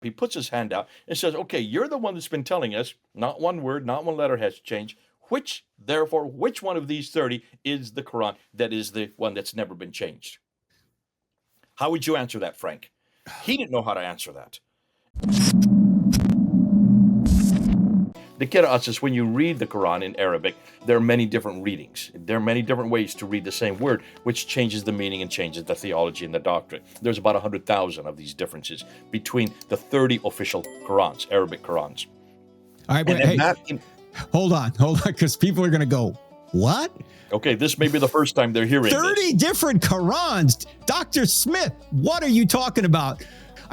He puts his hand out and says, okay, you're the one that's been telling us not one word, not one letter has changed. Which one of these 30 is the Quran that is the one that's never been changed? How would you answer that, Frank? He didn't know how to answer that. The qira'at is when you read the Quran in Arabic, there are many different readings. There are many different ways to read the same word, which changes the meaning and changes the theology and the doctrine. There's about 100,000 of these differences between the 30 official Qurans, Arabic Qurans. All right, but hey, hold on, because people are going to go, what? Okay, this may be the first time they're hearing 30 different Qurans. Dr. Smith, what are you talking about?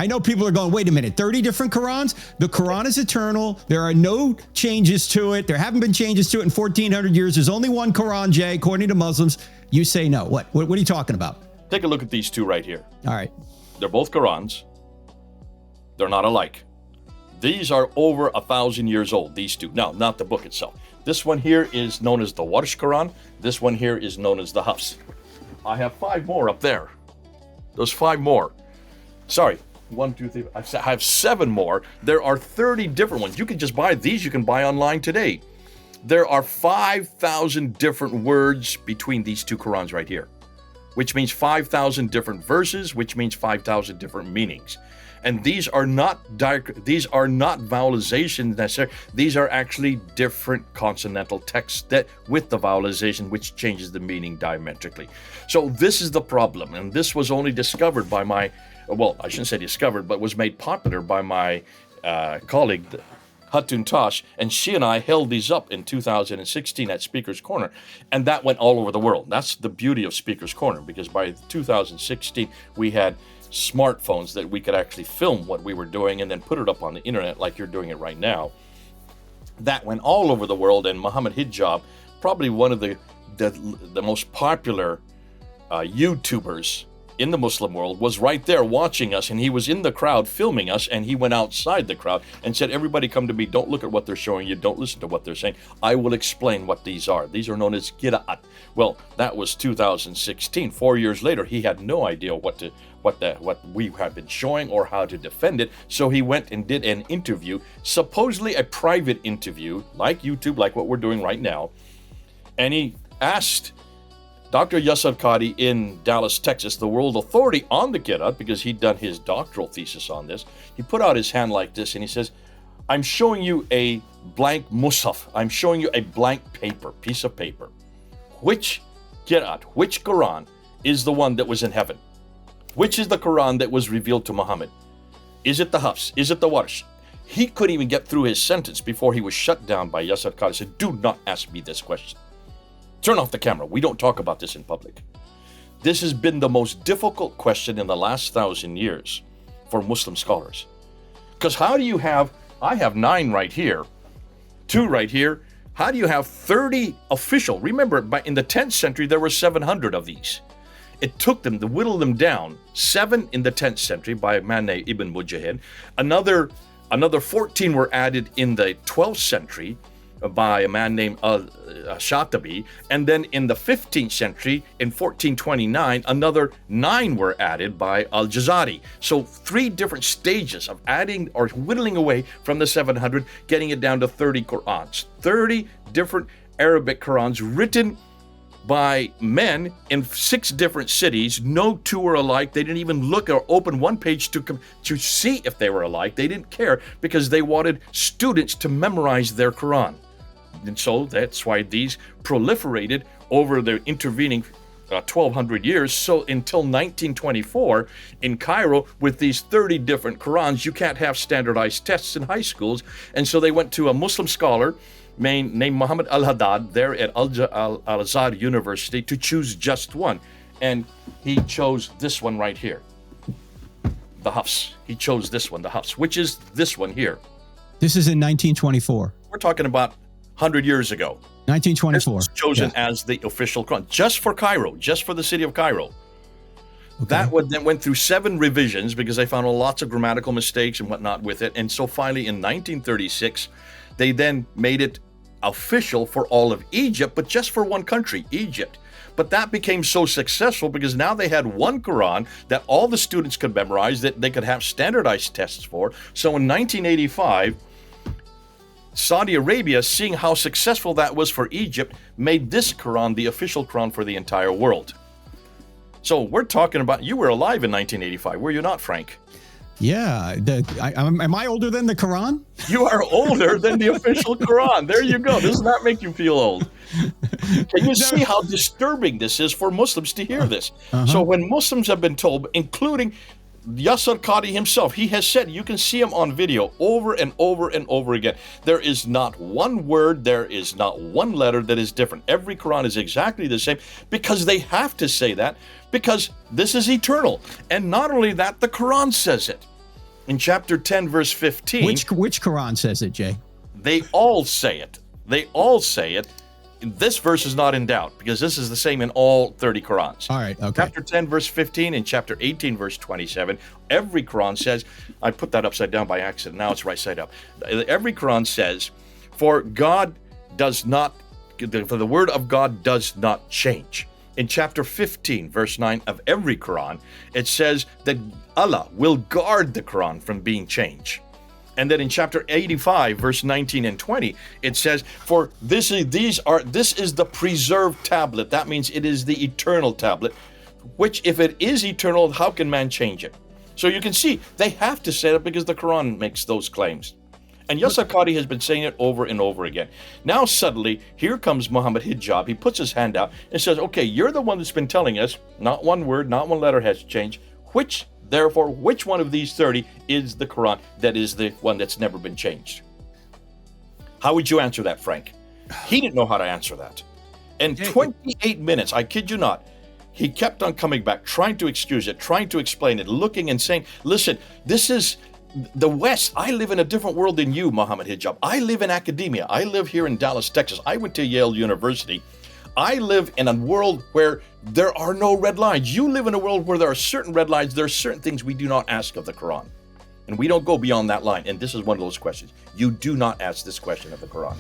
I know people are going, wait a minute, 30 different Qurans? The Quran is eternal. There are no changes to it. There haven't been changes to it in 1,400 years. There's only one Quran, Jay, according to Muslims. You say no. What are you talking about? Take a look at these two right here. All right. They're both Qurans. They're not alike. These are over 1,000 years old, these two. Now, not the book itself. This one here is known as the Warsh Quran. This one here is known as the Hafs. I have 5 more up there. Those 5 more. Sorry. 1, 2, 3. I have 7 more. There are 30 different ones. You can just buy these. You can buy online today. There are 5,000 different words between these two Qurans right here, which means 5,000 different verses, which means 5,000 different meanings. And these are not vowelizations necessarily. These are actually different consonantal texts that with the vowelization, which changes the meaning diametrically. So this is the problem, and this was only discovered by my, well, I shouldn't say discovered, but was made popular by my colleague, Hatun Tash, and she and I held these up in 2016 at Speaker's Corner, and that went all over the world. That's the beauty of Speaker's Corner, because by 2016 we had smartphones that we could actually film what we were doing and then put it up on the internet like you're doing it right now. That went all over the world, and Muhammad Hijab, probably one of the most popular YouTubers in the Muslim world, was right there watching us, and he was in the crowd filming us, and he went outside the crowd and said, everybody come to me, don't look at what they're showing you, don't listen to what they're saying, I will explain what these are. These are known as qira'at. Well, that was 2016. 4 years later, he had no idea what we had been showing or how to defend it, so he went and did an interview, supposedly a private interview, like YouTube, like what we're doing right now, and he asked Dr. Yasser Qadhi in Dallas, Texas, the world authority on the qira'at, because he'd done his doctoral thesis on this. He put out his hand like this and he says, I'm showing you a blank mushaf. I'm showing you a blank piece of paper. Which qira'at, which Quran is the one that was in heaven? Which is the Quran that was revealed to Muhammad? Is it the Hafs? Is it the Warsh? He couldn't even get through his sentence before he was shut down by Yasser Qadhi. He said, do not ask me this question. Turn off the camera. We don't talk about this in public. This has been the most difficult question in the last 1,000 years for Muslim scholars. Because how do you have, I have 9 right here, 2 right here. How do you have 30 official? Remember, in the 10th century, there were 700 of these. It took them to whittle them down. 7 in the 10th century by a man named Ibn Mujahid. Another 14 were added in the 12th century by a man named 𝗧𝗔𝗫, and then in the 15th century, in 1429, another 9 were added by al-Jazari. So 3 different stages of adding or whittling away from the 700, getting it down to 30 Qur'ans. 30 different Arabic Qur'ans written by men in 6 different cities. No 2 were alike. They didn't even look or open one page to see if they were alike. They didn't care because they wanted students to memorize their Quran. And so that's why these proliferated over the intervening 1,200 years. So until 1924 in Cairo, with these 30 different Qurans, you can't have standardized tests in high schools. And so they went to a Muslim scholar named Muhammad al-Haddad there at Al-Azhar University to choose just one. And he chose this one right here, the Hafs. He chose this one, the Hafs, which is this one here. This is in 1924. We're talking about 100 years ago. 1924. This was chosen as the official Quran, just for Cairo, just for the city of Cairo. Okay. That then went through 7 revisions because they found lots of grammatical mistakes and whatnot with it. And so finally in 1936, they then made it official for all of Egypt, but just for one country, Egypt. But that became so successful because now they had one Quran that all the students could memorize, that they could have standardized tests for. So in 1985, Saudi Arabia, seeing how successful that was for Egypt, made this Quran the official Quran for the entire world. So we're talking about, you were alive in 1985, were you not, Frank? Yeah. Am I older than the Quran? You are older than the official Quran. There you go. Doesn't that make you feel old? Can you see how disturbing this is for Muslims to hear this? So when Muslims have been told, including Yasser Qadi himself, he has said, you can see him on video over and over and over again, there is not one word, there is not one letter that is different. Every Quran is exactly the same, because they have to say that, because this is eternal. And not only that, the Quran says it. In chapter 10, verse 15. Which Quran says it, Jay? They all say it. They all say it. This verse is not in doubt, because this is the same in all 30 Qurans. All right, okay. Chapter 10, verse 15, and chapter 18, verse 27, every Quran says, I put that upside down by accident, now it's right side up. Every Quran says, for the word of God does not change. In chapter 15, verse 9 of every Quran, it says that Allah will guard the Quran from being changed. And then in chapter 85, verse 19 and 20, it says, for this is the preserved tablet. That means it is the eternal tablet, which if it is eternal, how can man change it? So you can see, they have to say that because the Quran makes those claims. And Yasser Qadi has been saying it over and over again. Now suddenly, here comes Muhammad Hijab. He puts his hand out and says, okay, you're the one that's been telling us, not one word, not one letter has changed. Therefore, which one of these 30 is the Quran that is the one that's never been changed? How would you answer that, Frank? He didn't know how to answer that. And 28 minutes, I kid you not, he kept on coming back, trying to excuse it, trying to explain it, looking and saying, listen, this is the West. I live in a different world than you, Muhammad Hijab. I live in academia. I live here in Dallas, Texas. I went to Yale University. I live in a world where there are no red lines. You live in a world where there are certain red lines. There are certain things we do not ask of the Quran. And we don't go beyond that line. And this is one of those questions. You do not ask this question of the Quran.